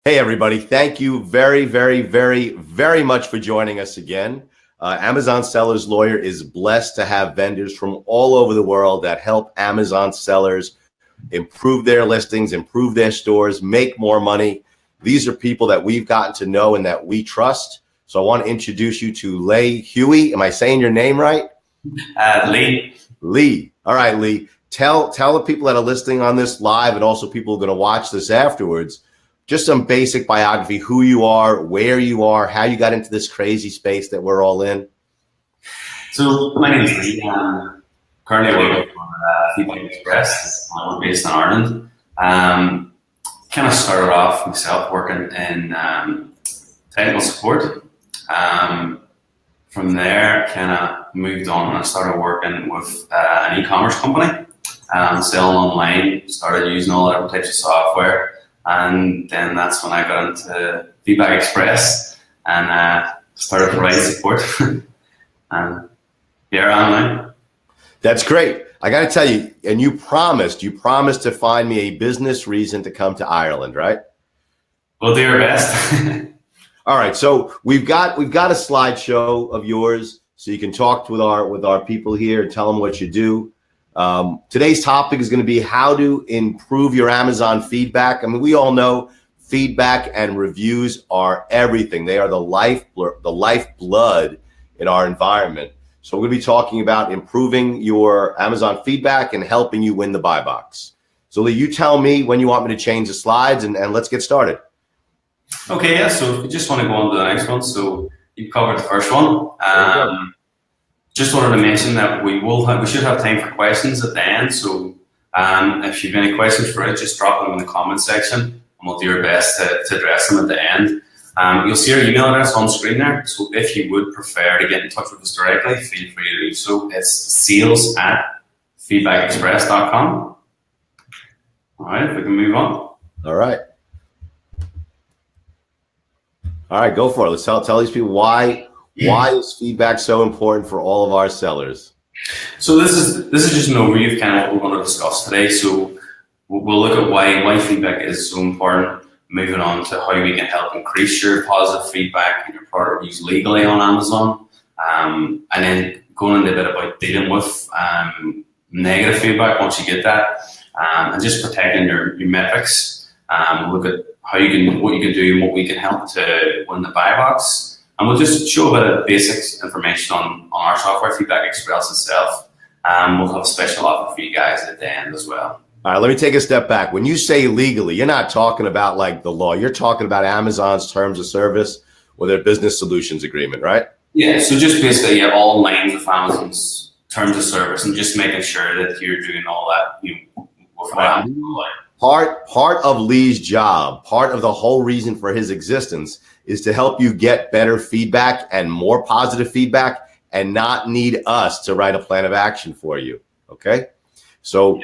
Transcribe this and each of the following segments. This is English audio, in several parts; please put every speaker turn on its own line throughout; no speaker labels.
Hey, everybody. Thank you very, very, very, very much for joining us again. Amazon Seller's Lawyer is blessed to have vendors from all over the world that help Amazon sellers improve their listings, improve their stores, make more money. These are people that we've gotten to know and that we trust. So I want to introduce you to Leigh Huey. Am I saying your name right?
Lee.
Lee. All right, Lee. Tell the people that are listening on this live and also people who are going to watch this afterwards, just some basic biography, who you are, where you are, how you got into this crazy space that we're all in.
So my name is Lee. I'm currently working for Feedback Express. We're based in Ireland. Kind of started off myself working in technical support. From there, kind of moved on and I started working with an e-commerce company, selling online, started using all different types of software. And then that's when I got into Feedback Express and started providing support. And here I am now.
That's great. I got to tell you, and you promised to find me a business reason to come to Ireland, right?
We'll do our best.
All right. So we've got a slideshow of yours, so you can talk with our people here and tell them what you do. Today's topic is going to be how to improve your Amazon feedback. I mean, we all know feedback and reviews are everything. They are the lifeblood in our environment. So we're going to be talking about improving your Amazon feedback and helping you win the buy box. So Lee, you tell me when you want me to change the slides and let's get started.
Okay, yeah. So if you just want to go on to the next one. So you covered the first one. Just wanted to mention that we should have time for questions at the end. So if you have any questions for it, just drop them in the comment section and we'll do our best to address them at the end. You'll see our email address on screen there. So if you would prefer to get in touch with us directly, feel free to do so. It's sales@feedbackexpress.com. All right, if we can move on.
All right, go for it. Let's tell these people why is feedback so important for all of our sellers?
So this is just an overview of kind of what we're going to discuss today. So we'll look at why feedback is so important, moving on to how we can help increase your positive feedback and your product reviews legally on Amazon, and then going into a bit about dealing with negative feedback once you get that, and just protecting your metrics. Look at what you can do and what we can help to win the buy box. And we'll just show a bit of basics information on our software, Feedback Express itself. We'll have a special offer for you guys at the end as well.
All right, let me take a step back. When you say legally, you're not talking about like the law. You're talking about Amazon's terms of service or their business solutions agreement, right?
Yeah, so just basically all lines of Amazon's terms of service and just making sure that you're doing all that.
Part of Lee's job, part of the whole reason for his existence is to help you get better feedback and more positive feedback and not need us to write a plan of action for you. Okay. So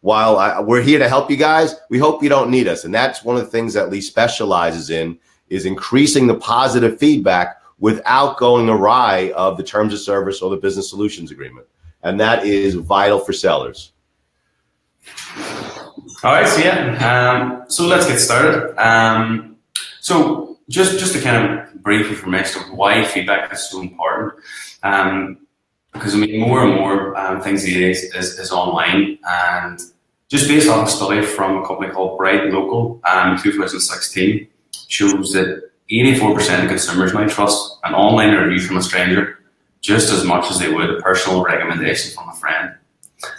while we're here to help you guys, we hope you don't need us. And that's one of the things that Lee specializes in, is increasing the positive feedback without going awry of the terms of service or the business solutions agreement. And that is vital for sellers.
All right, so let's get started. So just to kind of brief information of why feedback is so important, because I mean more and more things these days is online, and just based off a study from a company called Bright Local in 2016 shows that 84% of consumers now trust an online review from a stranger just as much as they would a personal recommendation from a friend.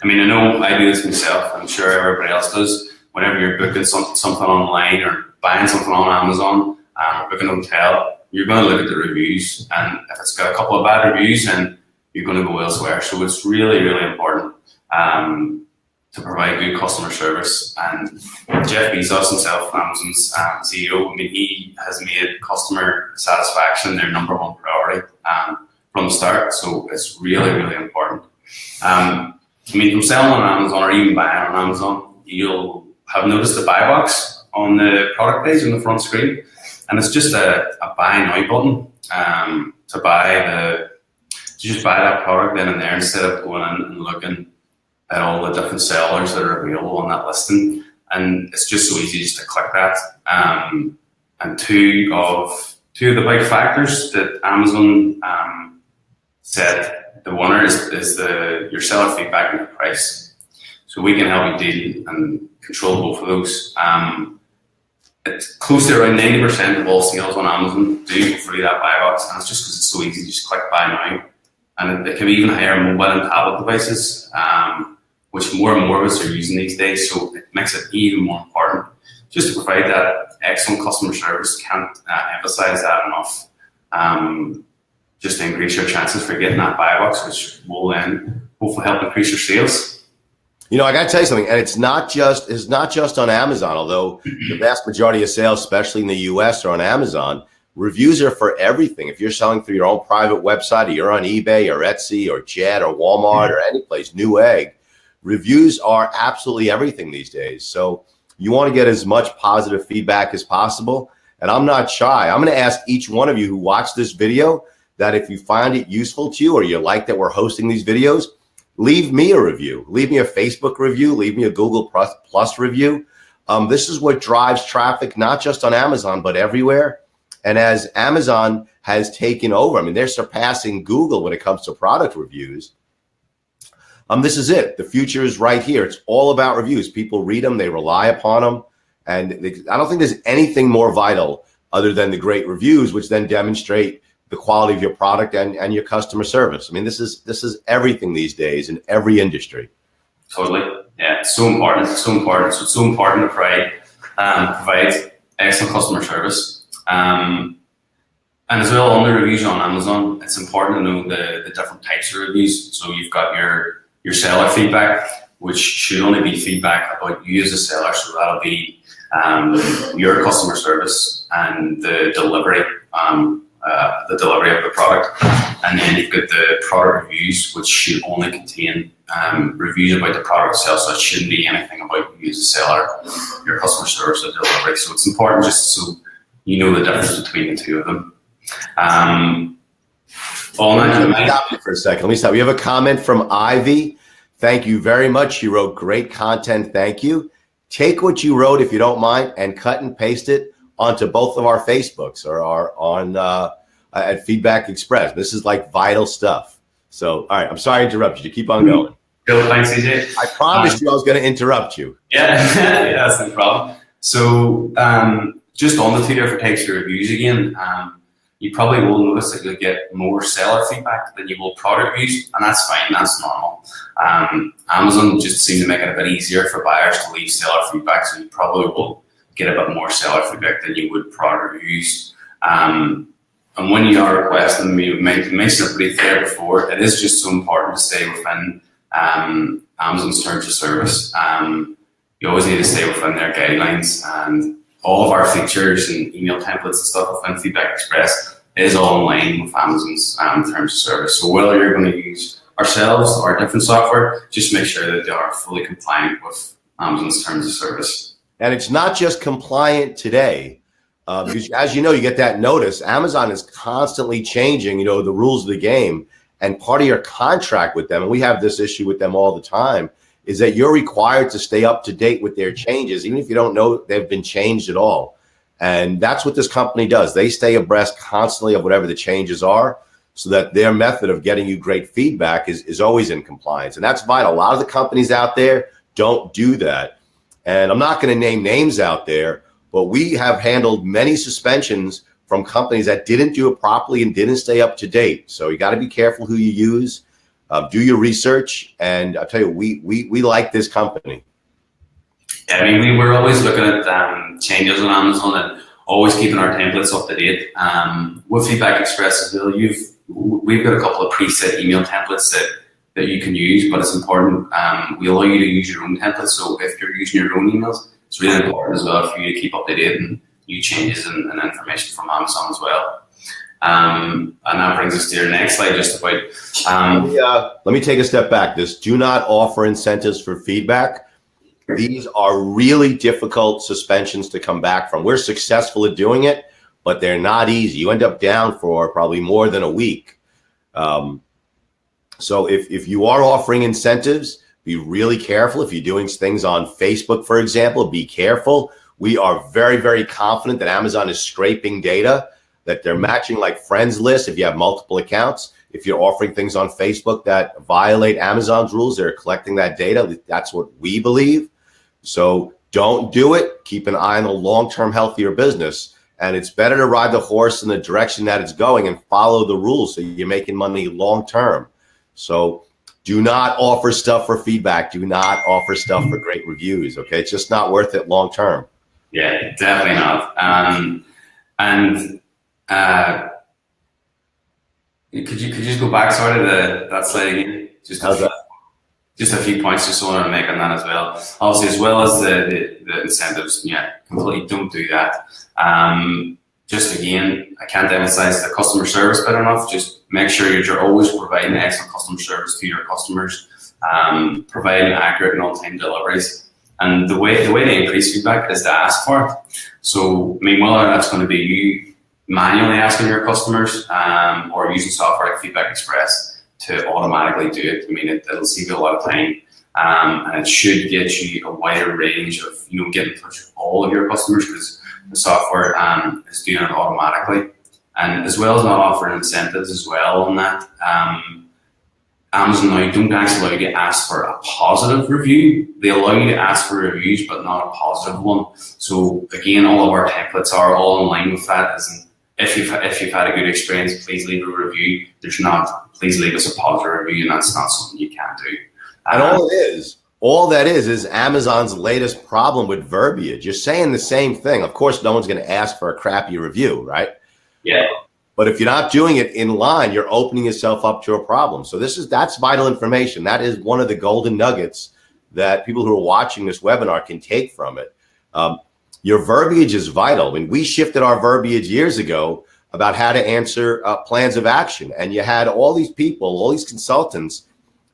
I mean, I know I do this myself. I'm sure everybody else does. Whenever you're booking something online or buying something on Amazon or booking a hotel, you're going to look at the reviews. And if it's got a couple of bad reviews, then you're going to go elsewhere. So it's really, really important to provide good customer service. And Jeff Bezos himself, Amazon's CEO, I mean, he has made customer satisfaction their number one priority from the start. So it's really, really important. I mean, from selling on Amazon or even buying on Amazon, you'll have noticed the buy box on the product page on the front screen. And it's just a buy now button to just buy that product then and there instead of going in and looking at all the different sellers that are available on that listing. And it's just so easy just to click that. and two of the big factors that Amazon said the winner is your seller feedback and the price. So we can help you deal and control both of those. It's close to around 90% of all sales on Amazon do go through that buy box, and it's just because it's so easy. Just click buy now, and it can be even higher on mobile and tablet devices, which more and more of us are using these days. So it makes it even more important just to provide that excellent customer service. Can't emphasize that enough. Just to increase your chances for getting that buy box, which will then hopefully help increase your sales.
You know, I got to tell you something, and it's not just on Amazon, although the vast majority of sales, especially in the US, are on Amazon. Reviews are for everything. If you're selling through your own private website, or you're on eBay or Etsy or Jet or Walmart or any place, Newegg, reviews are absolutely everything these days. So you want to get as much positive feedback as possible. And I'm not shy. I'm going to ask each one of you who watched this video that if you find it useful to you or you like that we're hosting these videos, leave me a review. Leave me a Facebook review. Leave me a Google Plus review. This is what drives traffic, not just on Amazon, but everywhere. And as Amazon has taken over, I mean, they're surpassing Google when it comes to product reviews. This is it. The future is right here. It's all about reviews. People read them. They rely upon them. And I don't think there's anything more vital other than the great reviews, which then demonstrate the quality of your product and your customer service. I mean, this is everything these days in every industry.
Totally. Yeah, it's so important. It's so important. So it's so important to provide excellent customer service. And as well, on the reviews on Amazon, it's important to know the different types of reviews. So you've got your seller feedback, which should only be feedback about you as a seller. So that'll be your customer service and the delivery of the product. And then you've got the product reviews, which should only contain reviews about the product itself. So it shouldn't be anything about you as a seller, your customer service or delivery. So it's important just so you know the difference between the two of them.
Let me stop you for a second. Let me stop. We have a comment from Ivy. Thank you very much. She wrote great content. Thank you. Take what you wrote, if you don't mind, and cut and paste it onto both of our Facebooks or at Feedback Express. This is like vital stuff. So, all right, I'm sorry to interrupt you. Keep on going.
Go, thanks, CJ.
I promised you I was going to interrupt you.
Yeah, yeah, that's no problem. So, just on the two different types of reviews again, you probably will notice that you'll get more seller feedback than you will product reviews, and that's fine, that's normal. Amazon just seemed to make it a bit easier for buyers to leave seller feedback, so you probably will get a bit more seller feedback than you would product reviews. And when you are requesting them, you mentioned it pretty clear before, it is just so important to stay within Amazon's terms of service. You always need to stay within their guidelines, and all of our features and email templates and stuff within Feedback Express is all in line with Amazon's terms of service. So whether you're going to use ourselves or a different software, just make sure that they are fully compliant with Amazon's terms of service.
And it's not just compliant today, because as you know, you get that notice. Amazon is constantly changing, the rules of the game, and part of your contract with them, and we have this issue with them all the time, is that you're required to stay up to date with their changes, even if you don't know they've been changed at all. And that's what this company does. They stay abreast constantly of whatever the changes are, so that their method of getting you great feedback is always in compliance. And that's vital. A lot of the companies out there don't do that. And I'm not going to name names out there, but we have handled many suspensions from companies that didn't do it properly and didn't stay up to date. So you got to be careful who you use. Do your research, and I'll tell you, we like this company.
Yeah, I mean, we're always looking at changes on Amazon and always keeping our templates up to date. With Feedback Express as well, we've got a couple of preset email templates that you can use, but it's important. We allow you to use your own templates, so if you're using your own emails, it's really important as well for you to keep up to date and new changes and information from Amazon as well. And that brings us to your next slide, just about.
Let me take a step back. This do not offer incentives for feedback. These are really difficult suspensions to come back from. We're successful at doing it, but they're not easy. You end up down for probably more than a week. So if you are offering incentives, be really careful. If you're doing things on Facebook, for example, be careful. We are very, very confident that Amazon is scraping data, that they're matching like friends lists if you have multiple accounts. If you're offering things on Facebook that violate Amazon's rules, they're collecting that data. That's what we believe. So don't do it. Keep an eye on the long-term health of your business. And it's better to ride the horse in the direction that it's going and follow the rules so you're making money long-term. So do not offer stuff for feedback. Do not offer stuff for great reviews. Okay, it's just not worth it long-term.
Yeah, definitely not. Could you just go back sort of that slide again? Just a few points just want to make on that as well. Obviously, as well as the incentives, yeah, completely don't do that. Just again, I can't emphasize the customer service bit enough. Just make sure you're always providing excellent customer service to your customers, providing accurate and on-time deliveries. And the way to increase feedback is to ask for it. So, I mean, whether that's going to be you manually asking your customers or using software like Feedback Express to automatically do it. I mean, it'll save you a lot of time, and it should get you a wider range of, getting in touch with all of your customers, because the software is doing it automatically. And as well as not offering incentives as well on that, Amazon now don't actually allow you to ask for a positive review. They allow you to ask for reviews, but not a positive one. So again, all of our templates are all in line with that. As in, if you've had a good experience, please leave a review. There's not, please leave us a positive review, and that's not something you can do.
And all that is Amazon's latest problem with verbiage. You're saying the same thing. Of course, no one's going to ask for a crappy review, right?
Yeah.
But if you're not doing it in line, you're opening yourself up to a problem. So that's vital information. That is one of the golden nuggets that people who are watching this webinar can take from it. Your verbiage is vital. I mean, we shifted our verbiage years ago about how to answer plans of action. And you had all these people, all these consultants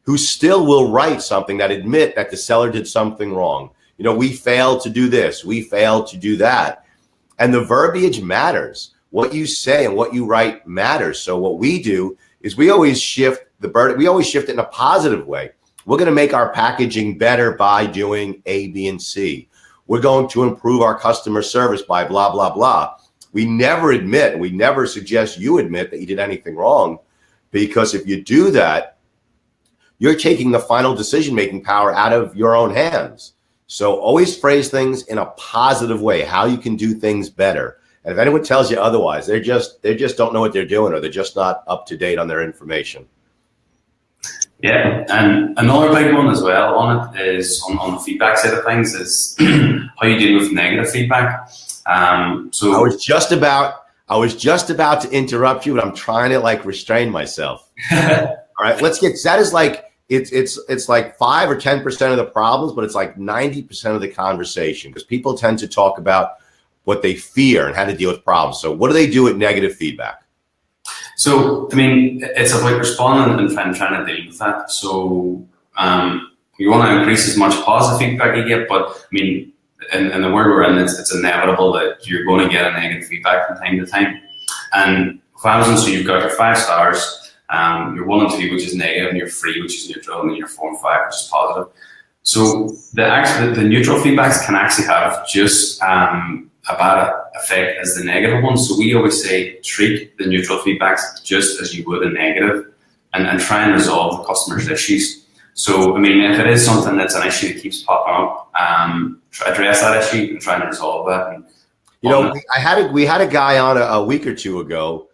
who still will write something that admit that the seller did something wrong. We failed to do this. We failed to do that. And the verbiage matters. What you say and what you write matters. So what we do is we always shift it in a positive way. We're going to make our packaging better by doing A, B, and C. We're going to improve our customer service by blah, blah, blah. We never admit, we never suggest you admit that you did anything wrong, because if you do that, you're taking the final decision-making power out of your own hands. So always phrase things in a positive way, how you can do things better. And if anyone tells you otherwise, they just don't know what they're doing, or they're just not up to date on their information.
Yeah, and another big one as well on it is on the feedback side of things is how you deal with negative feedback. So
I was just about to interrupt you, but I'm trying to restrain myself. All right, that is it's like 5 or 10% of the problems, but it's like 90% of the conversation, because people tend to talk about what they fear and how to deal with problems. So what do they do with negative feedback?
So, I mean, it's about responding and trying to deal with that. So you want to increase as much positive feedback you get, but I mean, in the world we're in, it's inevitable that you're going to get a negative feedback from time to time. And for Amazon, so you've got your 5 stars, your 1 and 2, which is negative, and your 3, which is neutral, and then your 4 and 5, which is positive. So the neutral feedbacks can actually have just about effect as the negative ones. So we always say treat the neutral feedbacks just as you would a negative, and try and resolve the customer's issues. So, I mean, if it is something that's an issue that keeps popping up, address that issue and try and resolve that.
We had a guy on a week or two ago.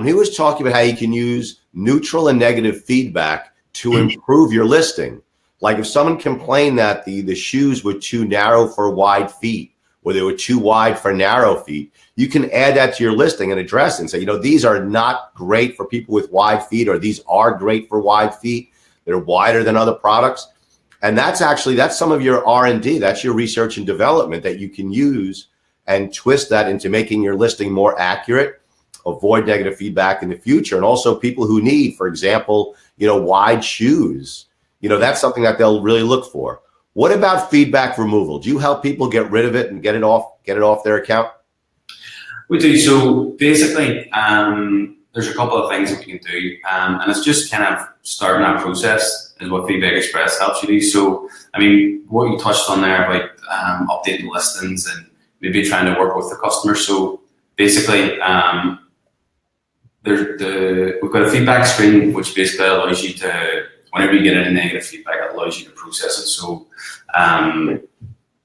He was talking about how you can use neutral and negative feedback to improve your listing. Like if someone complained that the shoes were too narrow for wide feet, or they were too wide for narrow feet, you can add that to your listing and address it and say, these are not great for people with wide feet, or these are great for wide feet. They're wider than other products. And that's some of your R&D. That's your research and development that you can use and twist that into making your listing more accurate, avoid negative feedback in the future. And also people who need, for example, wide shoes, that's something that they'll really look for. What about feedback removal? Do you help people get rid of it and get it off their account?
We do. So basically, there's a couple of things that we can do, and it's just kind of starting that process is what Feedback Express helps you do. So, I mean, what you touched on there about updating listings and maybe trying to work with the customer. So basically, we've got a feedback screen, which basically allows you to, whenever you get any negative feedback, it allows you to process it. So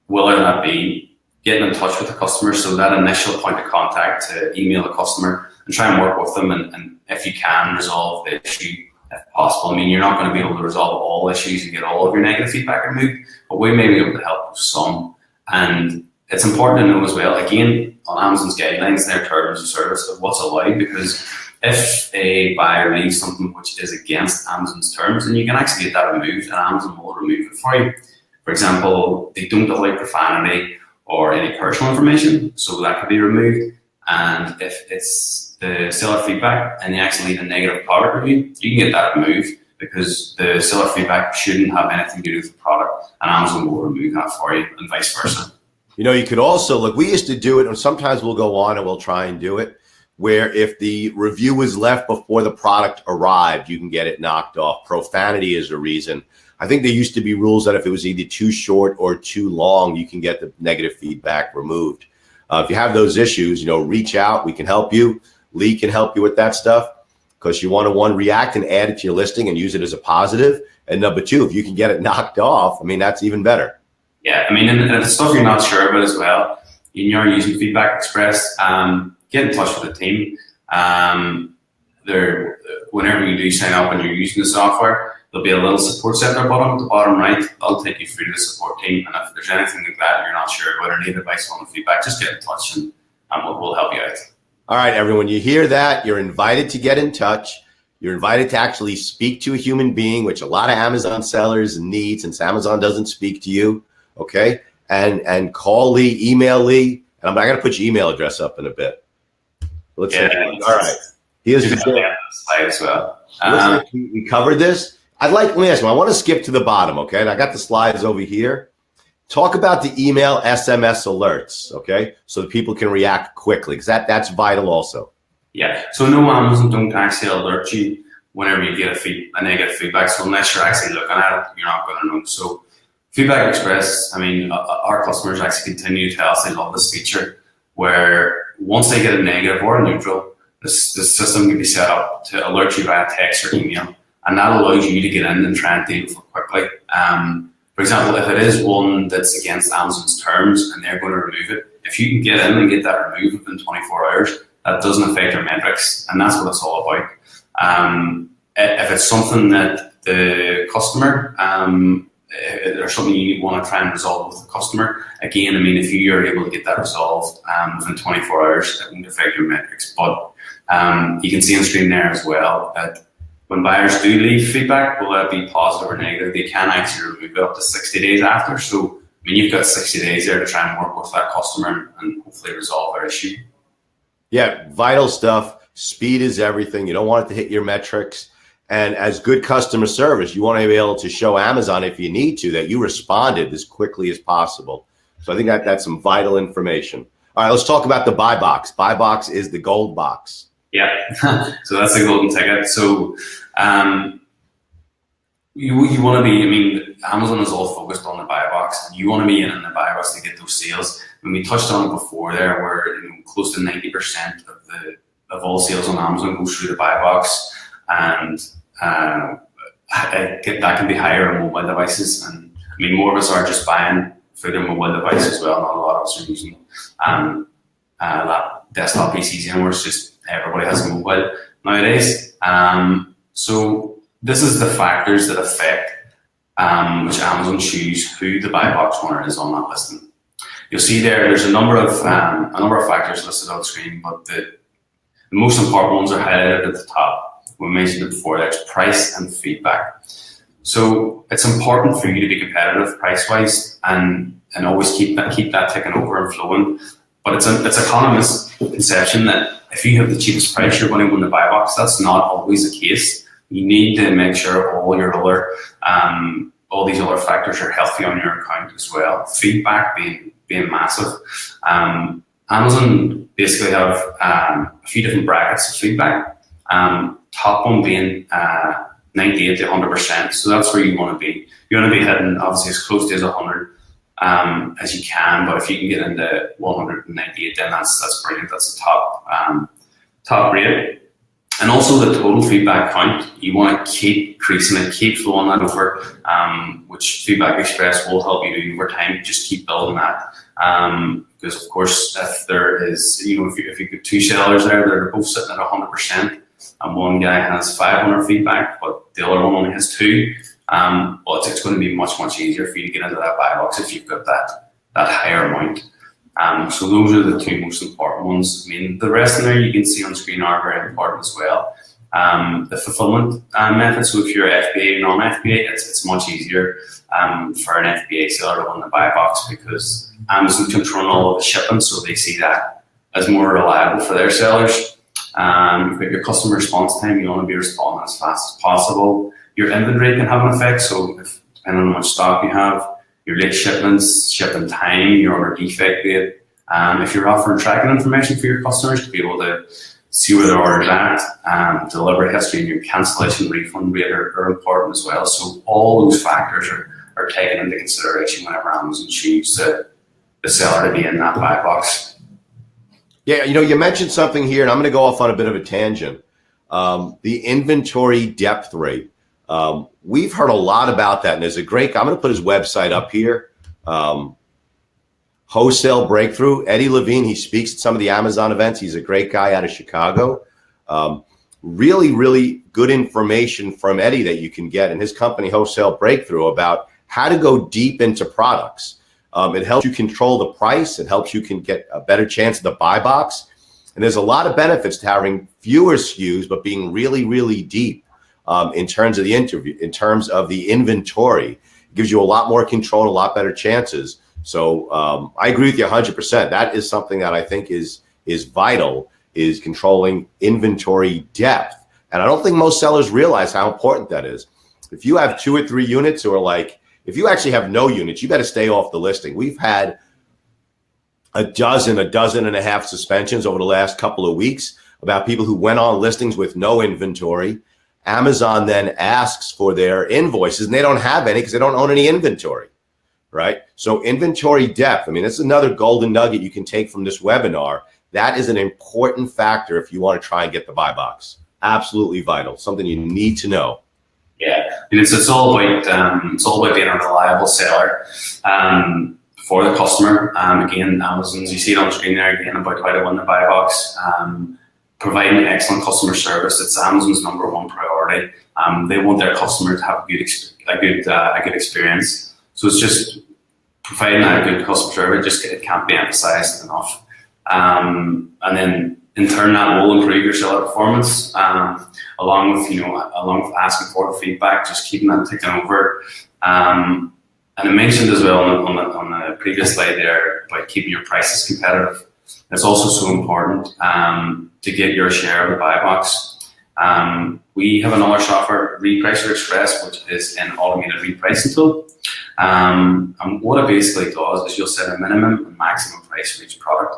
whether that be getting in touch with the customer, so that initial point of contact to email the customer and try and work with them, and if you can, resolve the issue if possible. I mean, you're not going to be able to resolve all issues and get all of your negative feedback removed, but we may be able to help with some. And it's important to know as well, again, on Amazon's guidelines, their terms of service of what's allowed, because if a buyer leaves something which is against Amazon's terms, then you can actually get that removed, and Amazon will remove it for you. For example, they don't allow profanity or any personal information, so that could be removed. And if it's the seller feedback and they actually leave a negative product review, you can get that removed, because the seller feedback shouldn't have anything to do with the product, and Amazon will remove that for you, and vice versa.
You know, you could also look, we used to do it, and sometimes we'll go on and we'll try and do it, where if the review was left before the product arrived, you can get it knocked off. Profanity is a reason. I think there used to be rules that if it was either too short or too long, you can get the negative feedback removed. If you have those issues, you know, reach out. We can help you. Lee can help you with that stuff, because you want to, one, react and add it to your listing and use it as a positive. And number two, if you can get it knocked off, I mean, that's even better.
Yeah, I mean, and the stuff you're not sure about as well, you're using Feedback Express, get in touch with the team. Whenever you do sign up and you're using the software, there'll be a little support center button at the bottom right. That'll take you through to the support team. And if there's anything like that you're not sure about or need advice on the feedback, just get in touch and we'll help you out.
All right, everyone, you hear that? You're invited to get in touch. You're invited to actually speak to a human being, which a lot of Amazon sellers need, since Amazon doesn't speak to you. Okay, and call Lee, email Lee, and I'm going to put your email address up in a bit. Let's see. All right. Here's the
slide as well.
We covered this. let me ask you, I want to skip to the bottom, okay? And I got the slides over here. Talk about the email SMS alerts, okay? So that people can react quickly, because that's vital also.
Yeah, so no, Amazon don't actually alert you whenever you get a negative feedback. So unless you're actually looking at it, you're not going to know. So Feedback Express, I mean, our customers actually continue to tell us they love this feature, where once they get a negative or a neutral, the system can be set up to alert you via text or email, and that allows you to get in and try and deal with it quickly. For example, if it is one that's against Amazon's terms and they're going to remove it, if you can get in and get that removed within 24 hours, that doesn't affect your metrics, and that's what it's all about. If it's something that the customer or something you want to try and resolve with the customer, again, I mean, if you are able to get that resolved within 24 hours, it won't affect your metrics. But you can see on screen there as well that when buyers do leave feedback, will that be positive or negative, they can actually remove it up to 60 days after. So, I mean, you've got 60 days there to try and work with that customer and hopefully resolve their issue.
Yeah, vital stuff. Speed is everything. You don't want it to hit your metrics. And as good customer service, you want to be able to show Amazon, if you need to, that you responded as quickly as possible. So I think that's some vital information. All right, let's talk about the buy box. Buy box is the gold box.
Yeah, so that's the golden ticket. So you want to be, I mean, Amazon is all focused on the buy box, and you want to be in the buy box to get those sales. When we touched on it before there, where close to 90% of all sales on Amazon goes through the buy box, and that can be higher on mobile devices. And I mean, more of us are just buying through their mobile device as well. Not a lot of us are using that desktop PCs anymore. It's just everybody has a mobile nowadays. So this is the factors that affect which Amazon choose who the buy box winner is on that listing. You'll see there's a number of factors listed on the screen, but the most important ones are highlighted at the top. We mentioned it before, there's price and feedback. So it's important for you to be competitive price-wise and always keep that ticking over and flowing. But it's a common misconception that if you have the cheapest price, you're going to win the buy box. That's not always the case. You need to make sure all these other factors are healthy on your account as well. Feedback being massive. Amazon basically have a few different brackets of feedback. Top one being 98 to 100%. So that's where you want to be. You want to be hitting obviously as close to as 100. as you can. But if you can get into 198, then that's brilliant. That's the top rate. And also the total feedback count, you want to keep increasing it, keep flowing that over, which Feedback Express will help you do over time. Just keep building that. Because of course, if there is, if you get two sellers there, they're both sitting at 100%, and one guy has 500 feedback, but the other one only has 2, well, it's going to be much easier for you to get into that buy box if you've got that higher amount. So those are the 2 most important ones. I mean, the rest in there you can see on screen are very important as well. The fulfillment method. So if you're FBA, non-FBA, it's much easier for an FBA seller to win the buy box, because Amazon control all of the shipping, so they see that as more reliable for their sellers. You've got your customer response time. You want to be responding as fast as possible. Your inventory can have an effect. So depending on how much stock you have, your late shipments, shipping time, your order defect rate. If you're offering tracking information for your customers to be able to see where their order's at, delivery history and your cancellation refund rate are important as well. So all those factors are taken into consideration whenever Amazon chooses the seller to be in that buy box.
Yeah, you mentioned something here, and I'm going to go off on a bit of a tangent. The inventory depth rate. We've heard a lot about that, and there's I'm going to put his website up here. Wholesale Breakthrough. Eddie Levine, he speaks at some of the Amazon events. He's a great guy out of Chicago. Really good information from Eddie that you can get in his company, Wholesale Breakthrough, about how to go deep into products. It helps you control the price. It helps you can get a better chance of the buy box. And there's a lot of benefits to having fewer SKUs, but being really deep in terms of the inventory. It gives you a lot more control and a lot better chances. So I agree with you 100%. That is something that I think is vital, is controlling inventory depth. And I don't think most sellers realize how important that is. If you have 2 or 3 units, or if you actually have no units, you better stay off the listing. We've had a dozen and a half suspensions over the last couple of weeks about people who went on listings with no inventory. Amazon then asks for their invoices, and they don't have any because they don't own any inventory, right? So inventory depth, it's another golden nugget you can take from this webinar. That is an important factor if you want to try and get the buy box. Absolutely vital, something you need to know.
Yeah, it's all about being a reliable seller for the customer. Again, Amazon's, you see it on the screen there again about how to win the buy box. Providing excellent customer service, it's Amazon's #1 priority. They want their customers to have a good experience. So it's just providing that good customer service. It can't be emphasized enough. And then in turn, that will improve your seller performance. Along with asking for the feedback, just keeping that ticking over. And I mentioned as well on the previous slide there about keeping your prices competitive. It's also so important to get your share of the buy box. We have another software, Repricer Express, which is an automated repricing tool. And what it basically does is you'll set a minimum and maximum price for each product,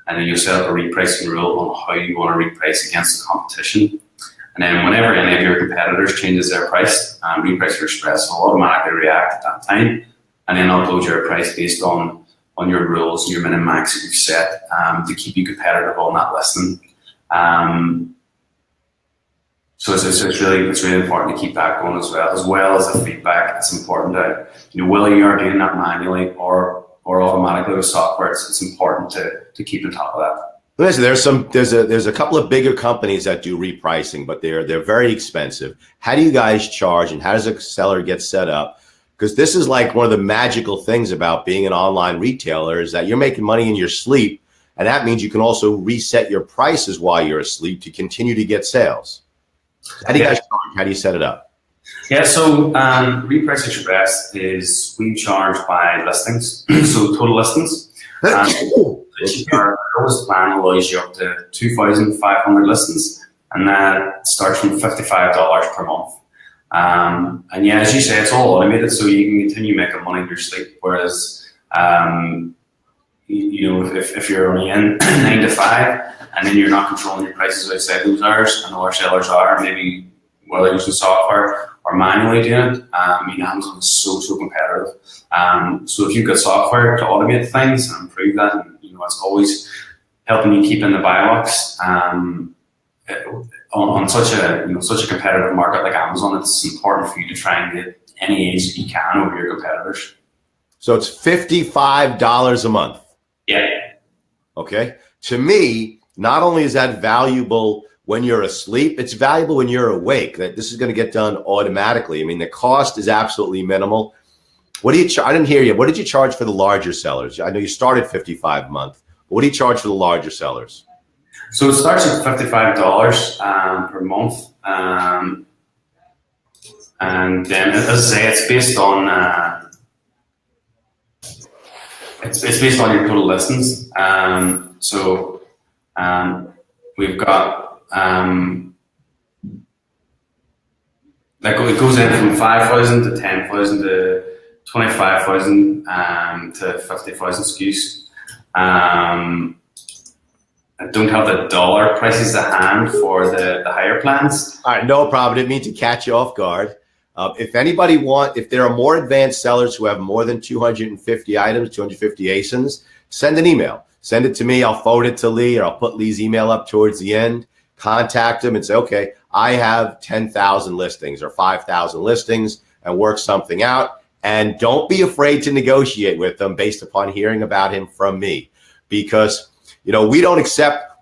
and then you'll set up a repricing rule on how you want to reprice against the competition. And then whenever any of your competitors changes their price, Repricer Express will automatically react at that time, and then upload your price based on your rules and your minimum max that you've set to keep you competitive on that listing. So it's really important to keep that going as well as the feedback. It's important that whether you are doing that manually or automatically with software, it's important to keep on top of that.
Listen, there's a couple of bigger companies that do repricing, but they're very expensive. How do you guys charge, and how does a seller get set up? Because this is like one of the magical things about being an online retailer, is that you're making money in your sleep, and that means you can also reset your prices while you're asleep to continue to get sales. How do you guys charge? How do you set it up?
Yeah, so Reprice Express is we charge by listings, so total listings. Our lowest plan allows you up to 2,500 listings, and that starts from $55 per month. And yeah, as you say, it's all automated, so you can continue making money in your sleep. Whereas, if you're only in 9 to 5, and then you're not controlling your prices outside those hours, and other sellers are, maybe whether using software or manually doing it. Amazon is so competitive. So if you've got software to automate things and improve that, and it's always helping you keep in the buy box. On such a competitive market like Amazon, it's important for you to try and get any edge that you can over your competitors.
So it's $55 a month.
Yeah.
Okay. To me, not only is that valuable when you're asleep, it's valuable when you're awake, that this is going to get done automatically. I mean, the cost is absolutely minimal. What do you I didn't hear you. What did you charge for the larger sellers? I know you started $55 a month. What do you charge for the larger sellers?
So it starts at $55 per month. And then, as I say, it's based on it's based on your total listings. We've got it goes in from 5,000 to 10,000 to 25,000 to 50,000 SKUs. I don't have the dollar prices at hand for the higher plans.
All right, no problem. Didn't mean to catch you off guard. If there are more advanced sellers who have more than 250 items, 250 ASINs, send an email. Send it to me. I'll forward it to Lee, or I'll put Lee's email up towards the end. Contact him and say, okay, I have 10,000 listings or 5,000 listings, and work something out. And don't be afraid to negotiate with them based upon hearing about him from me, because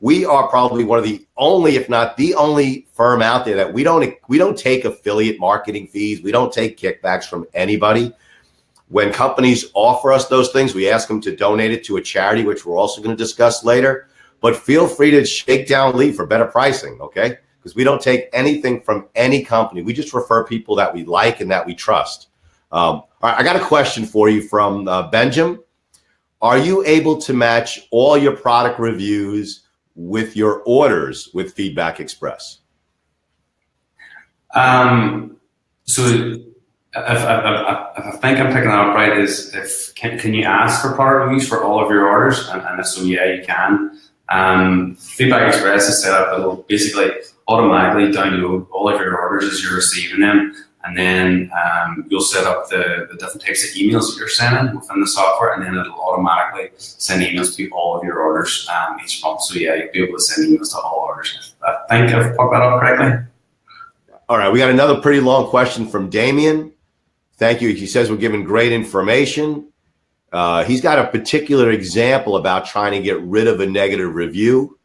we are probably one of the only, if not the only firm out there that we don't take affiliate marketing fees. We don't take kickbacks from anybody. When companies offer us those things, we ask them to donate it to a charity, which we're also going to discuss later. But feel free to shake down Lee for better pricing, okay? Because we don't take anything from any company. We just refer people that we like and that we trust. All right, I got a question for you from Benjamin. Are you able to match all your product reviews with your orders with Feedback Express?
So if I think I'm picking that up right, is can you ask for product reviews for all of your orders? And so yeah, you can. Feedback Express is set up; it'll basically automatically download all of your orders as you're receiving them. And then you'll set up the different types of emails that you're sending within the software, and then it'll automatically send emails to all of your orders each month. So yeah, you'll be able to send emails to all orders. I think I've put that up correctly.
All right, we got another pretty long question from Damien. Thank you. He says we're giving great information. He's got a particular example about trying to get rid of a negative review.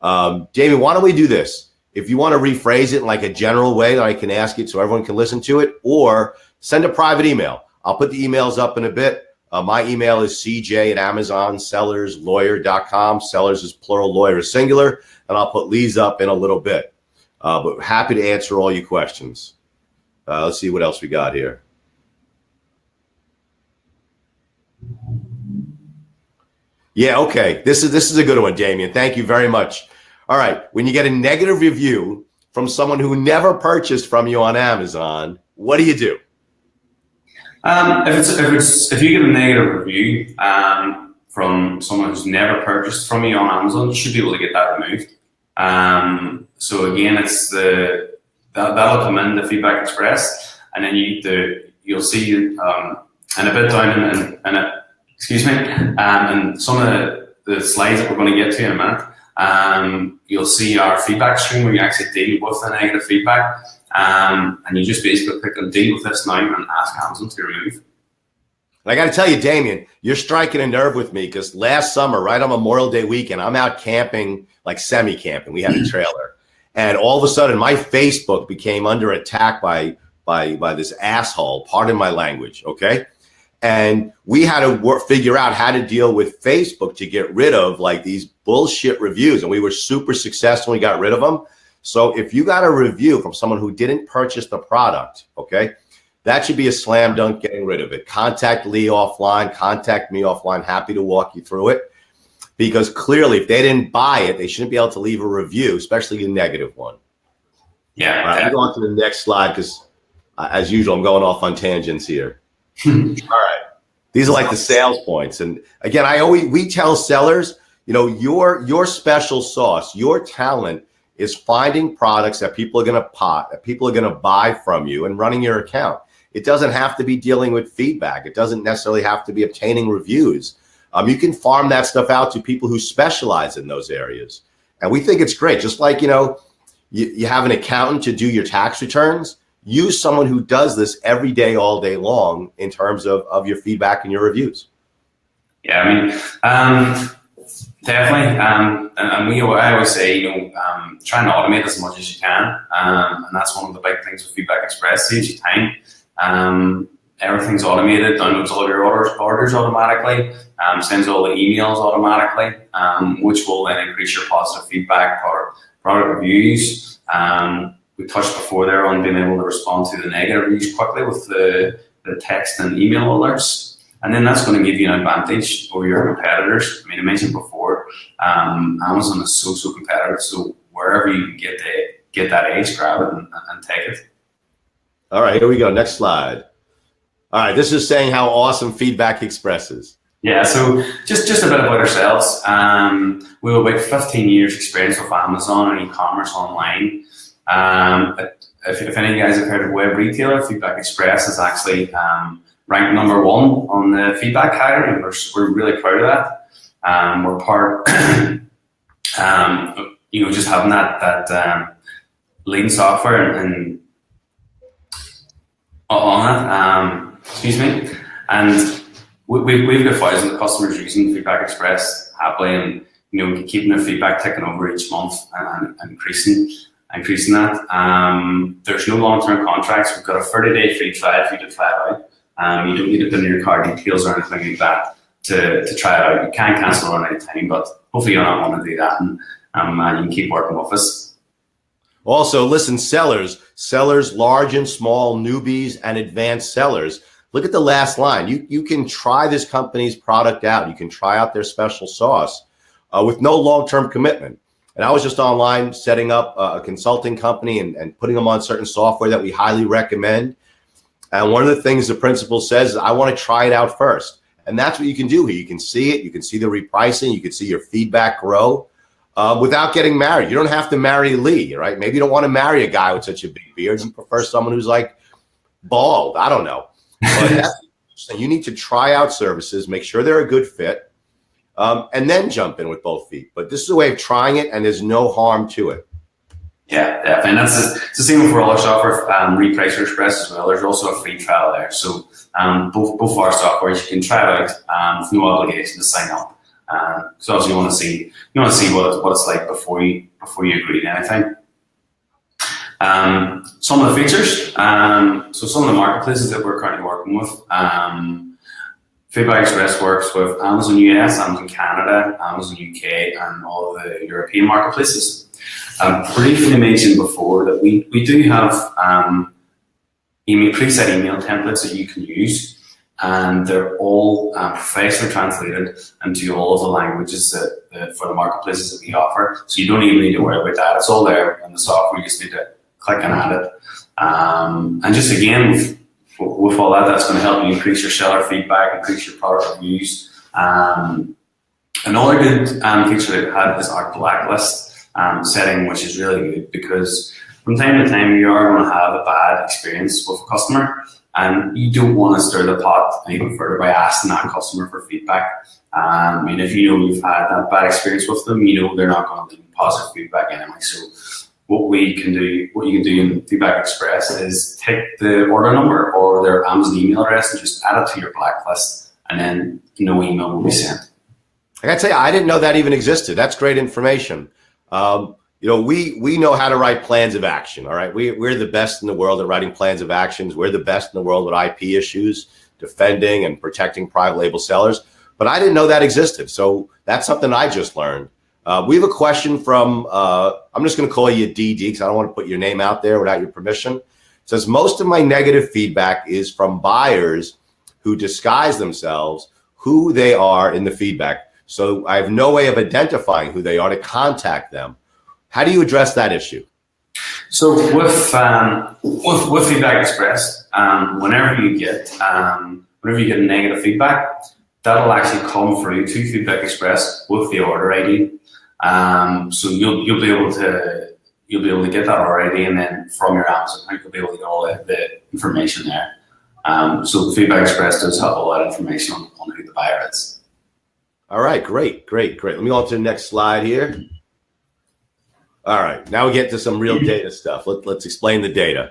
Damien, why don't we do this? If you want to rephrase it in like a general way that I can ask it so everyone can listen to it, or send a private email. I'll put the emails up in a bit. My email is cj@amazonsellerslawyer.com. Sellers is plural, lawyer is singular. And I'll put Lee's up in a little bit. But happy to answer all your questions. Let's see what else we got here. Yeah, okay. This is a good one, Damien. Thank you very much. All right, when you get a negative review from someone who never purchased from you on Amazon, what do you do?
If you get a negative review from someone who's never purchased from you on Amazon, you should be able to get that removed. So again, it's that'll come in the Feedback Express, and then you'll see and a bit down in it. Excuse me, and some of the slides that we're going to get to in a minute. You'll see our feedback stream where you actually deal with the negative feedback, and you just basically click on deal with this now and ask Amazon to remove.
I got to tell you, Damien, you're striking a nerve with me, because last summer, right on Memorial Day weekend, I'm out camping, like semi-camping. We had a trailer, and all of a sudden, my Facebook became under attack by this asshole. Pardon my language, okay? And we had to figure out how to deal with Facebook to get rid of like these bullshit reviews. And we were super successful. We got rid of them. So if you got a review from someone who didn't purchase the product, okay, that should be a slam dunk getting rid of it. Contact Lee offline, contact me offline. Happy to walk you through it. Because clearly, if they didn't buy it, they shouldn't be able to leave a review, especially a negative one.
Yeah.
All right, I'm going to the next slide because, as usual, I'm going off on tangents here. All right. These are like the sales points. And again, we tell sellers, your special sauce, your talent is finding products that people are going to buy from you and running your account. It doesn't have to be dealing with feedback. It doesn't necessarily have to be obtaining reviews. You can farm that stuff out to people who specialize in those areas. And we think it's great. Just like, you have an accountant to do your tax returns, use someone who does this every day, all day long in terms of your feedback and your reviews.
Yeah, I mean, definitely. And I always say, try and automate as much as you can. And that's one of the big things with Feedback Express. Saves you time. Everything's automated, downloads all your orders automatically, sends all the emails automatically, which will then increase your positive feedback or product reviews. We touched before there on being able to respond to the negative reviews quickly with the text and email alerts. And then that's going to give you an advantage over your competitors. I mean, I mentioned before, Amazon is so competitive. So wherever you can get that edge, grab it and take it.
All right, here we go. Next slide. All right, this is saying how awesome Feedback Express is.
Yeah, so just a bit about ourselves. We have about 15 years experience with Amazon and e-commerce online. If any of you guys have heard of Web Retailer, Feedback Express is actually ranked #1 on the feedback category, and we're really proud of that. We're part, just having that leading software and on it. Excuse me, and we've got thousands of customers using Feedback Express happily, and keeping their feedback ticking over each month and increasing that. There's no long-term contracts. We've got a 30-day free trial for you to try it out. You don't need to put in your card details or anything like that to try it out. You can cancel on any time, but hopefully you'll not want to do that, and you can keep working with us.
Also, listen, sellers, large and small, newbies and advanced sellers. Look at the last line. You can try this company's product out. You can try out their special sauce with no long-term commitment. And I was just online setting up a consulting company and putting them on certain software that we highly recommend. And one of the things the principal says is, I want to try it out first. And that's what you can do here. You can see it. You can see the repricing. You can see your feedback grow without getting married. You don't have to marry Lee, right? Maybe you don't want to marry a guy with such a big beard. You prefer someone who's like bald. I don't know. But so you need to try out services, make sure they're a good fit, and then jump in with both feet. But this is a way of trying it, and there's no harm to it.
Yeah, definitely. And it's the same for all our software, Repricer Express as well. There's also a free trial there. So both our software, you can try it out with no obligation to sign up. So obviously you want to see what it's like before you agree to anything. Some of the features. So some of the marketplaces that we're currently working with. Feedback Express works with Amazon US, Amazon Canada, Amazon UK, and all of the European marketplaces. Briefly mentioned before that we do have preset email templates that you can use, and they're all professionally translated into all of the languages for the marketplaces that we offer. So you don't even need to worry about that. It's all there in the software. You just need to click and add it. And just again, with all that, that's going to help you increase your seller feedback, increase your product reviews. Another good feature that we have is our blacklist setting, which is really good because from time to time you are going to have a bad experience with a customer, and you don't want to stir the pot even further by asking that customer for feedback. And if you know you've had that bad experience with them, you know they're not going to leave positive feedback anyway. So what you can do in Feedback Express is take the order number or their Amazon email address and just add it to your blacklist, and then no email will be sent.
I got to tell you, I didn't know that even existed. That's great information. We know how to write plans of action. All right. We're the best in the world at writing plans of actions. We're the best in the world with IP issues, defending and protecting private label sellers. But I didn't know that existed. So that's something I just learned. We have a question from, I'm just going to call you DD because I don't want to put your name out there without your permission. It says, most of my negative feedback is from buyers who disguise themselves who they are in the feedback. So I have no way of identifying who they are to contact them. How do you address that issue?
So with Feedback Express, whenever you get negative feedback, that'll actually come through to Feedback Express with the order ID. So you'll be able to you'll be able to get that already, and then from your Amazon account, you'll be able to get all the information there. So Feedback Express does have a lot of information on who the buyer is.
All right, great. Let me go on to the next slide here. All right, now we get to some real data stuff. Let's explain the data.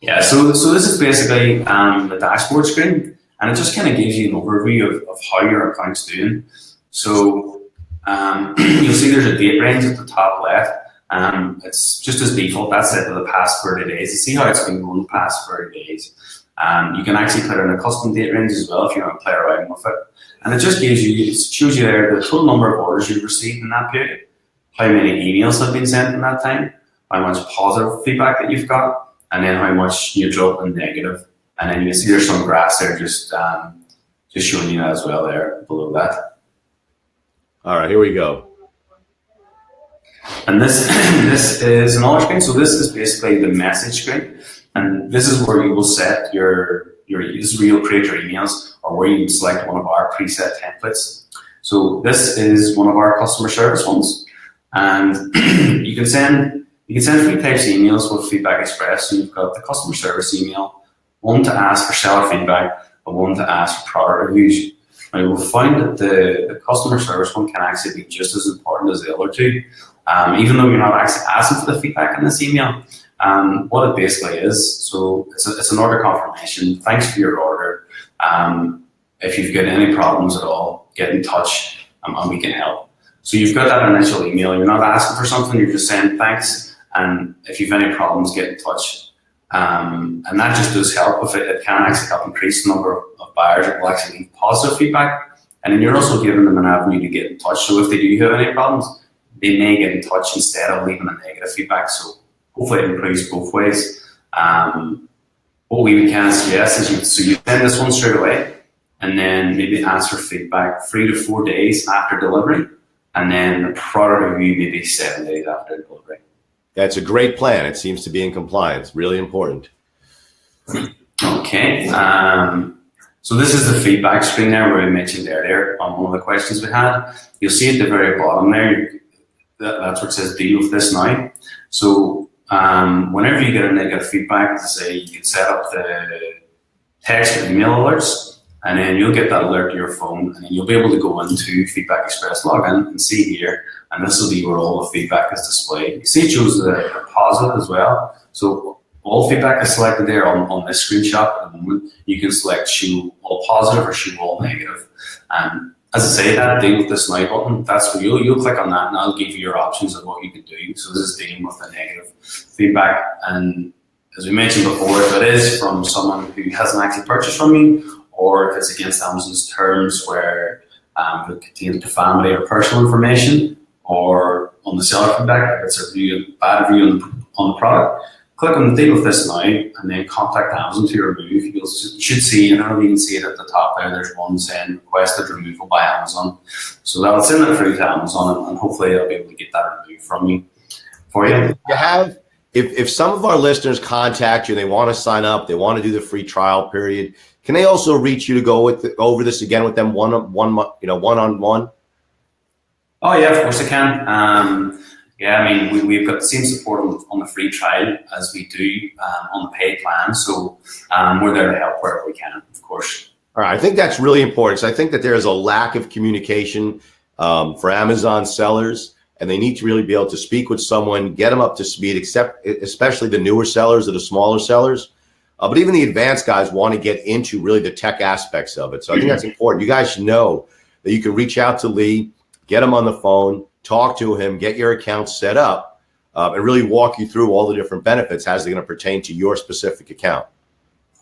Yeah, so this is basically the dashboard screen, and it just kind of gives you an overview of how your account's doing. So you'll see there's a date range at the top left. It's just as default, that's it for the past 30 days. You see how it's been going the past 30 days. You can actually put in a custom date range as well if you want to play around with it. And it just gives you, it shows you there the total number of orders you've received in that period, how many emails have been sent in that time, how much positive feedback that you've got, and then how much neutral and negative. And then you can see there's some graphs there just showing you that as well there below that.
All right, here we go.
And this is another screen. So this is basically the message screen. And this is where you will set this is where you'll create your emails, or where you select one of our preset templates. So this is one of our customer service ones. And you can send 3 types of emails with Feedback Express. So you've got the customer service email, one to ask for seller feedback, and one to ask for product reviews. And you will find that the customer service one can actually be just as important as the other two. Even though you're not actually asking for the feedback in this email, what it basically is, so it's an order confirmation. Thanks for your order. If you've got any problems at all, get in touch and we can help. So you've got that initial email. You're not asking for something, you're just saying thanks. And if you've any problems, get in touch. And that just does help with it. It can actually help increase the number of buyers that will actually leave positive feedback. And then you're also giving them an avenue to get in touch. So if they do have any problems, they may get in touch instead of leaving a negative feedback. So hopefully it improves both ways. What we can suggest is you send this one straight away, and then maybe ask for feedback 3 to 4 days after delivery, and then the product review maybe 7 days after delivery.
That's a great plan. It seems to be in compliance. Really important.
Okay. So this is the feedback screen there where we mentioned earlier on one of the questions we had. You'll see at the very bottom there, that's where it says deal with this now. So whenever you get a negative feedback, say you can set up the text or email alerts, and then you'll get that alert to your phone, and then you'll be able to go into Feedback Express login and see here, and this will be where all the feedback is displayed. You see it shows the positive as well. So all feedback is selected there on this screenshot at the moment. You can select show all positive or show all negative. And as I say, that deal with this now button, that's where you'll click on that, and that'll give you your options of what you can do. So this is dealing with the negative feedback. And as we mentioned before, if it is from someone who hasn't actually purchased from you, or if it's against Amazon's terms where it contains family or personal information, or on the seller feedback, if it's a bad review on the product, click on the deal with this now, and then contact Amazon to remove. You should see, I don't know if you can see it at the top there, there's one saying requested removal by Amazon. So that'll send it through to Amazon, and hopefully they'll be able to get that removed from you for you.
If some of our listeners contact you, they want to sign up, they want to do the free trial period, can they also reach you to go over this again with them one-on-one?
Oh yeah, of course they can. Yeah, I mean, we've got the same support on the free trial as we do on the paid plan. So we're there to help wherever we can, of course.
All right, I think that's really important. So I think that there is a lack of communication for Amazon sellers, and they need to really be able to speak with someone, get them up to speed, especially the newer sellers or the smaller sellers. But even the advanced guys want to get into really the tech aspects of it. So I think that's important. You guys should know that you can reach out to Lee, get him on the phone, talk to him, get your account set up, and really walk you through all the different benefits as they're going to pertain to your specific account.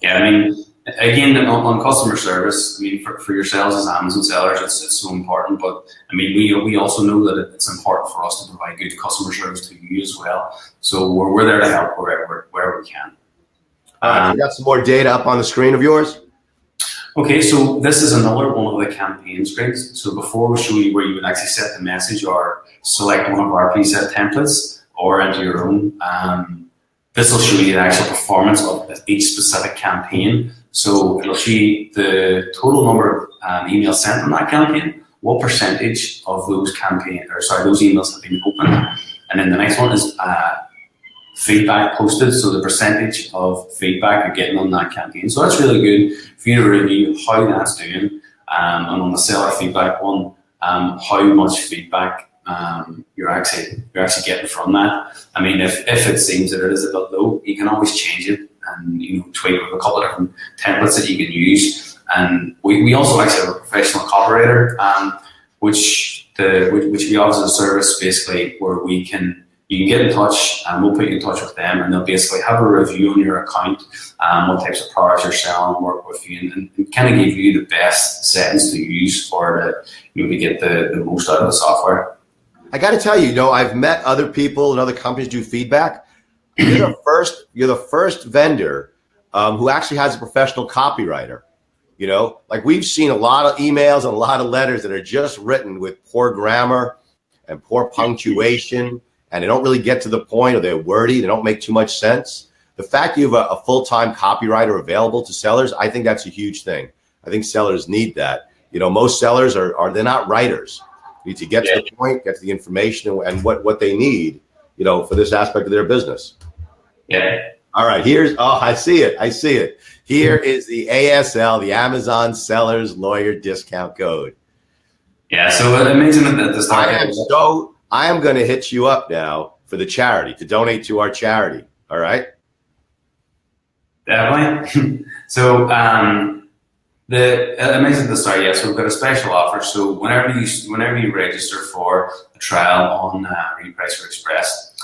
Yeah, I mean, again, on customer service, I mean, for yourselves as Amazon sellers, it's so important. But I mean, we also know that it's important for us to provide good customer service to you as well. So we're there to help wherever we can.
We got some more data up on the screen of yours.
Okay, so this is another one of the campaign screens. So before we show you where you would actually set the message or select one of our preset templates or enter your own, this will show you the actual performance of each specific campaign. So it'll show you the total number of emails sent on that campaign, what percentage of those emails have been opened, and then the next one is feedback posted, so the percentage of feedback you're getting on that campaign. So that's really good for you to review how that's doing, and on the seller feedback one, how much feedback you're actually getting from that. I mean, if it seems that it is a bit low, you can always change it and tweak with a couple of different templates that you can use. And we also actually have a professional copywriter, which we offer as a service, basically, where you can get in touch and we'll put you in touch with them, and they'll basically have a review on your account, what types of products you're selling, work with you, and kind of give you the best settings to use for to get the most out of the software.
I got to tell you, I've met other people and other companies do feedback. You're the first vendor who actually has a professional copywriter. Like we've seen a lot of emails and a lot of letters that are just written with poor grammar and poor punctuation, and they don't really get to the point, or they're wordy, they don't make too much sense. The fact you have a full-time copywriter available to sellers, I think that's a huge thing. I think sellers need that. Most sellers they're not writers. You need to get to the point, get to the information and what they need, for this aspect of their business.
Yeah.
All right, I see it. Here is the ASL, the Amazon Sellers Lawyer Discount Code.
Yeah, so amazing at the start.
I am going to hit you up now for the charity, to donate to our charity. All right?
Definitely. So the amazing at the start, yes, we've got a special offer. So whenever you register for a trial on Repricer Express,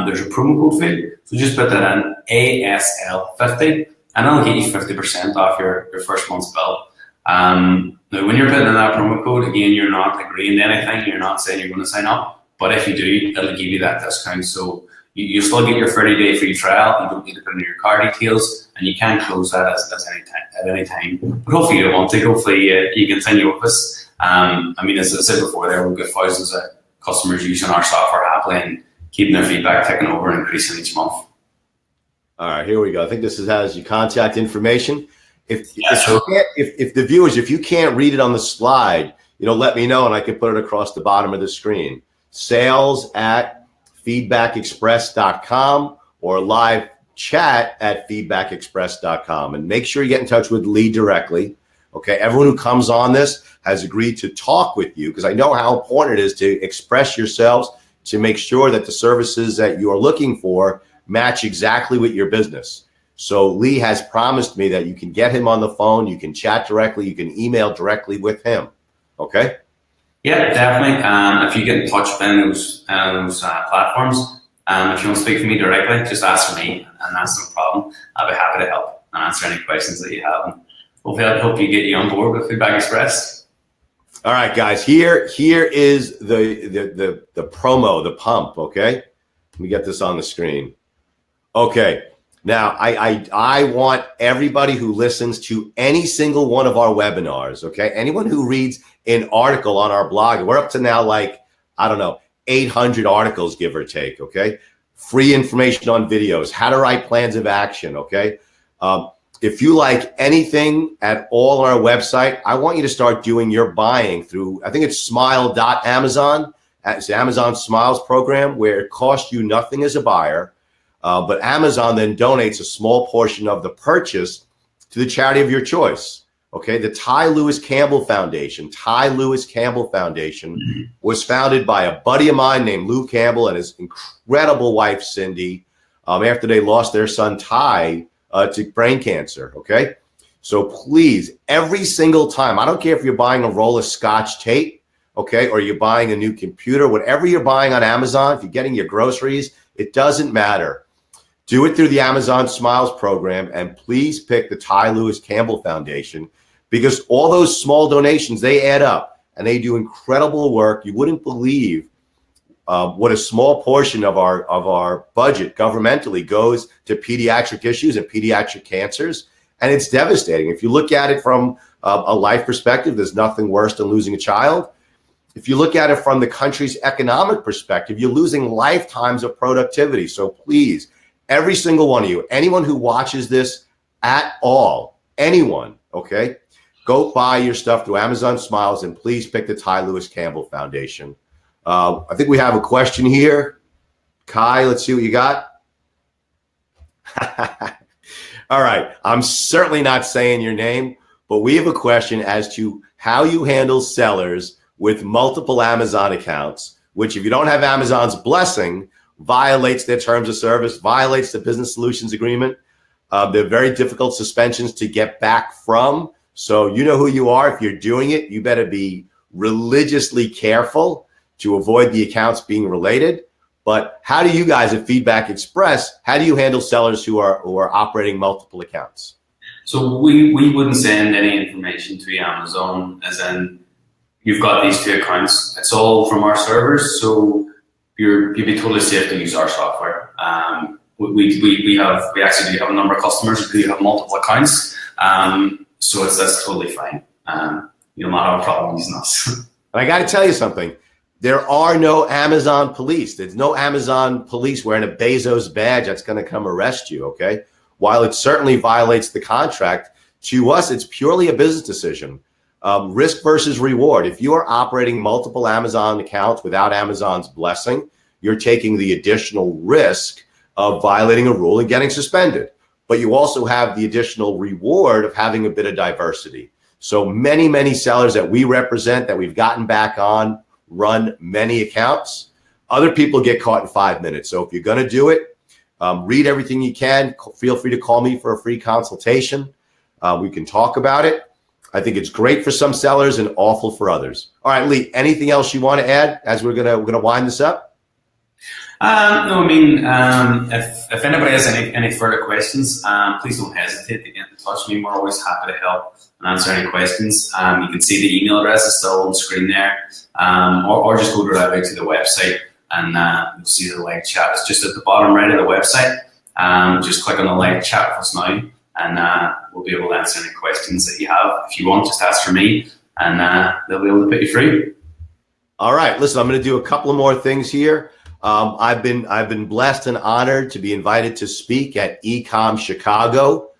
there's a promo code for you. So just put that in, ASL50, and that'll get you 50% off your first month's bill. Now, when you're putting in that promo code, again, you're not agreeing to anything. You're not saying you're going to sign up. But if you do, it'll give you that discount. So you still get your 30-day free trial. You don't need to put in your card details, and you can close that at any time. But hopefully you don't want to. Hopefully you continue with us. I mean, as I said before, we've got thousands of customers using our software happily and keeping their feedback ticking over and increasing each month.
All right, here we go. I think this has your contact information. If the viewers, if you can't read it on the slide, let me know and I can put it across the bottom of the screen. sales@feedbackexpress.com or live chat@feedbackexpress.com, and make sure you get in touch with Lee directly. Okay, everyone who comes on this has agreed to talk with you, because I know how important it is to express yourselves, to make sure that the services that you are looking for match exactly with your business. So Lee has promised me that you can get him on the phone, you can chat directly, you can email directly with him. Okay?
Yeah, definitely. If you get in touch with those platforms, if you want to speak to me directly, just ask for me, and that's no problem. I'll be happy to help and answer any questions that you have. And hopefully I'll help you get you on board with Feedback Express.
All right, guys, here is the promo, the pump, okay? Let me get this on the screen. Okay, now I want everybody who listens to any single one of our webinars, okay? Anyone who reads an article on our blog, we're up to now 800 articles, give or take, okay? Free information on videos, how to write plans of action, okay? If you like anything at all on our website, I want you to start doing your buying through, I think it's smile.amazon. It's the Amazon Smiles program, where it costs you nothing as a buyer, but Amazon then donates a small portion of the purchase to the charity of your choice. Okay, the Ty Lewis Campbell Foundation. Ty Lewis Campbell Foundation was founded by a buddy of mine named Lou Campbell and his incredible wife, Cindy, after they lost their son, Ty, to brain cancer, okay? So please, every single time, I don't care if you're buying a roll of Scotch tape, okay, or you're buying a new computer, whatever you're buying on Amazon, if you're getting your groceries, it doesn't matter. Do it through the Amazon Smiles program, and please pick the Ty Lewis Campbell Foundation, because all those small donations, they add up and they do incredible work. You wouldn't believe what a small portion of our budget governmentally goes to pediatric issues and pediatric cancers. And it's devastating. If you look at it from a life perspective, there's nothing worse than losing a child. If you look at it from the country's economic perspective, you're losing lifetimes of productivity. So please, every single one of you, anyone who watches this at all, anyone, okay, go buy your stuff through Amazon Smiles, and please pick the Ty Lewis Campbell Foundation. I think we have a question here. Kai, let's see what you got. All right. I'm certainly not saying your name, but we have a question as to how you handle sellers with multiple Amazon accounts, which if you don't have Amazon's blessing, violates their terms of service, violates the business solutions agreement. They're very difficult suspensions to get back from. So you know who you are. If you're doing it, you better be religiously careful to avoid the accounts being related. But how do you guys at Feedback Express, how do you handle sellers who are operating multiple accounts?
So we wouldn't send any information to Amazon as in you've got these two accounts. It's all from our servers, so you'd be totally safe to use our software. We actually do have a number of customers who have multiple accounts, so that's totally fine. You'll not have a problem using us.
I got to tell you something. There are no Amazon police. There's no Amazon police wearing a Bezos badge that's going to come arrest you, okay? While it certainly violates the contract, to us, it's purely a business decision. Risk versus reward. If you are operating multiple Amazon accounts without Amazon's blessing, you're taking the additional risk of violating a rule and getting suspended. But you also have the additional reward of having a bit of diversity. So many sellers that we represent that we've gotten back on run many accounts. Other people get caught in 5 minutes. So if you're going to do it, read everything you can. Feel free to call me for a free consultation. We can talk about it. I think it's great for some sellers and awful for others. All right, Lee, anything else you want to add as we're gonna wind this up?
No, I mean, if anybody has any further questions, please don't hesitate to get in touch with me. We're always happy to help and answer any questions. You can see the email address is still on screen there, or just go directly to the website and you'll see the live chat. It's just at the bottom right of the website. Just click on the live chat with us now, and we'll be able to answer any questions that you have. If you want, just ask for me, and they'll be able to put you through.
All right, listen, I'm going to do a couple of more things here. I've been blessed and honored to be invited to speak at Ecom Chicago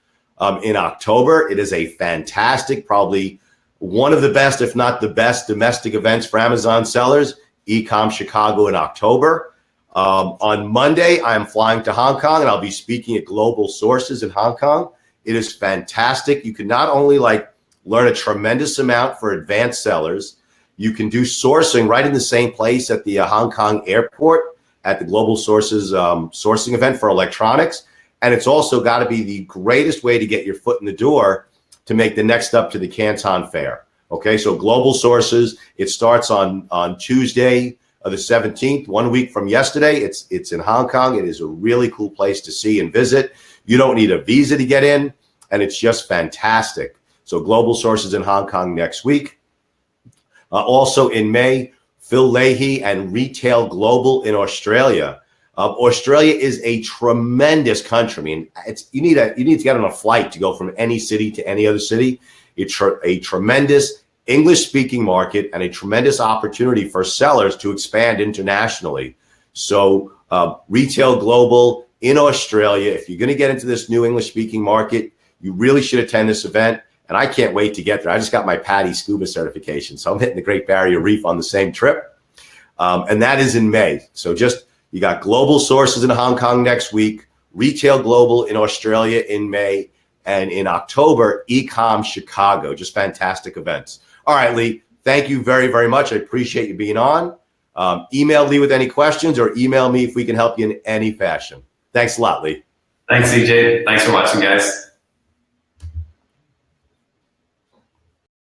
in October. It is a fantastic, probably one of the best, if not the best, domestic events for Amazon sellers. Ecom Chicago in October. On Monday, I am flying to Hong Kong, and I'll be speaking at Global Sources in Hong Kong. It is fantastic. You can not only learn a tremendous amount for advanced sellers, you can do sourcing right in the same place at the Hong Kong airport at the Global Sources sourcing event for electronics. And it's also got to be the greatest way to get your foot in the door to make the next step to the Canton Fair. Okay, so Global Sources, it starts on Tuesday, the 17th, 1 week from yesterday. It's in Hong Kong. It is a really cool place to see and visit. You don't need a visa to get in, and it's just fantastic. So Global Sources in Hong Kong next week. Also in May, Phil Leahy and Retail Global in Australia. Australia is a tremendous country. I mean, you need to get on a flight to go from any city to any other city. It's a tremendous English-speaking market and a tremendous opportunity for sellers to expand internationally. So Retail Global in Australia, if you're going to get into this new English-speaking market, you really should attend this event. And I can't wait to get there. I just got my PADI scuba certification. So I'm hitting the Great Barrier Reef on the same trip. And that is in May. So you got Global Sources in Hong Kong next week, Retail Global in Australia in May, and in October, Ecom Chicago. Just fantastic events. All right, Lee, thank you very, very much. I appreciate you being on. Email Lee with any questions or email me if we can help you in any fashion. Thanks a lot, Lee.
Thanks, CJ. Thanks for watching, guys.